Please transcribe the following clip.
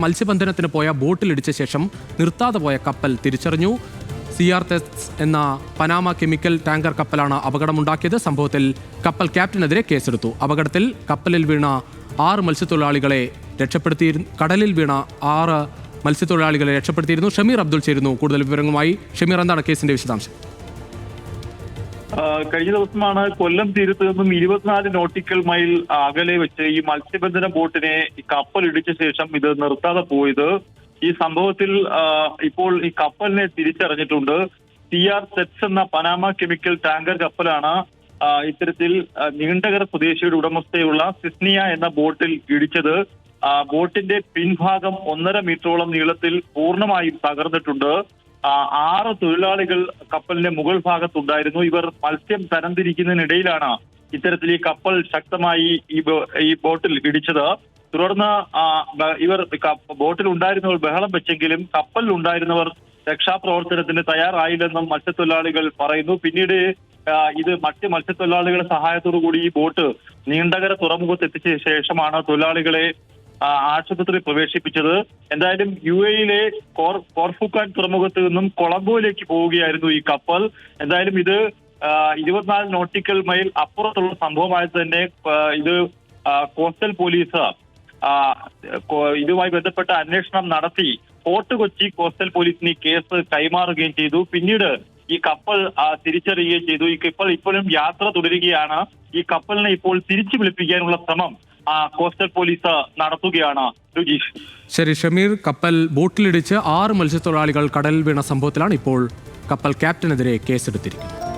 മത്സ്യബന്ധനത്തിന് പോയ ബോട്ടിലിടിച്ച ശേഷം നിർത്താതെ പോയ കപ്പൽ തിരിച്ചറിഞ്ഞു. CRS എന്ന പനാമ കെമിക്കൽ ടാങ്കർ കപ്പലാണ് അപകടമുണ്ടാക്കിയത്. സംഭവത്തിൽ കപ്പൽ ക്യാപ്റ്റനെതിരെ കേസെടുത്തു. അപകടത്തിൽ കപ്പലിൽ വീണ 6 മത്സ്യത്തൊഴിലാളികളെ രക്ഷപ്പെടുത്തിയിരുന്നു. കടലിൽ വീണ 6 മത്സ്യത്തൊഴിലാളികളെ രക്ഷപ്പെടുത്തിയിരുന്നു. ഷമീർ അബ്ദുൾ ചേരുന്നു കൂടുതൽ വിവരങ്ങളുമായി. ഷമീർ, എന്താണ് കേസിന്റെ വിശദാംശം? കഴിഞ്ഞ ദിവസമാണ് കൊല്ലം തീരത്ത് നിന്നും 24 നോട്ടിക്കൽ മൈൽ അകലെ വെച്ച് ഈ മത്സ്യബന്ധന ബോട്ടിനെ കപ്പൽ ഇടിച്ച ശേഷം ഇത് നിർത്താതെ പോയത്. ഈ സംഭവത്തിൽ ഇപ്പോൾ ഈ കപ്പലിനെ തിരിച്ചറിഞ്ഞിട്ടുണ്ട്. CRS എന്ന പനാമ കെമിക്കൽ ടാങ്കർ കപ്പലാണ് ഇത്തരത്തിൽ നീണ്ടകര സ്വദേശിയുടെ ഉടമസ്ഥയുള്ള സിസ്നിയ എന്ന ബോട്ടിൽ ഇടിച്ചത്. ബോട്ടിന്റെ പിൻഭാഗം 1.5 മീറ്ററോളം നീളത്തിൽ പൂർണ്ണമായും തകർന്നിട്ടുണ്ട്. 6 തൊഴിലാളികൾ കപ്പലിന്റെ മുകൾ ഭാഗത്തുണ്ടായിരുന്നു. ഇവർ മത്സ്യം തരംതിരിക്കുന്നതിനിടയിലാണ് ഇത്തരത്തിൽ ഈ കപ്പൽ ശക്തമായി ഈ ബോട്ടിൽ ഇടിച്ചത്. തുടർന്ന് ഇവർ ബോട്ടിൽ ഉണ്ടായിരുന്നവർ ബഹളം വെച്ചെങ്കിലും കപ്പലിൽ ഉണ്ടായിരുന്നവർ രക്ഷാപ്രവർത്തനത്തിന് തയ്യാറായില്ലെന്നും മത്സ്യത്തൊഴിലാളികൾ പറയുന്നു. പിന്നീട് ഇത് മറ്റ് മത്സ്യത്തൊഴിലാളികളുടെ സഹായത്തോടു കൂടി ഈ ബോട്ട് നീണ്ടകര തുറമുഖത്ത് എത്തിച്ച ശേഷമാണ് തൊഴിലാളികളെ ആശുപത്രി പ്രവേശിപ്പിച്ചത്. എന്തായാലും UAE കോർഫുക്കാൻ തുറമുഖത്ത് നിന്നും കൊളംബോയിലേക്ക് പോവുകയായിരുന്നു ഈ കപ്പൽ. എന്തായാലും ഇത് 24 നോട്ടിക്കൽ മൈൽ അപ്പുറത്തുള്ള സംഭവമായത് തന്നെ ഇത് കോസ്റ്റൽ പോലീസ് ഇതുമായി ബന്ധപ്പെട്ട അന്വേഷണം നടത്തി ഫോർട്ട് കൊച്ചി കോസ്റ്റൽ പോലീസിന് ഈ കേസ് കൈമാറുകയും ചെയ്തു. പിന്നീട് ഈ കപ്പൽ തിരിച്ചറിയുകയും ചെയ്തു. ഈ കപ്പൽ ഇപ്പോഴും യാത്ര തുടരുകയാണ്. ഈ കപ്പലിനെ ഇപ്പോൾ തിരിച്ചു വിളിപ്പിക്കാനുള്ള ശ്രമം കോസ്റ്റൽ പോലീസ് നടത്തുകയാണ്. രുജീഷ്. ശരി ഷമീർ, കപ്പൽ ബോട്ടിലിടിച്ച് 6 മത്സ്യത്തൊഴിലാളികൾ കടലിൽ വീണ സംഭവത്തിലാണ് ഇപ്പോൾ കപ്പൽ ക്യാപ്റ്റനെതിരെ കേസെടുത്തിരിക്കുന്നത്.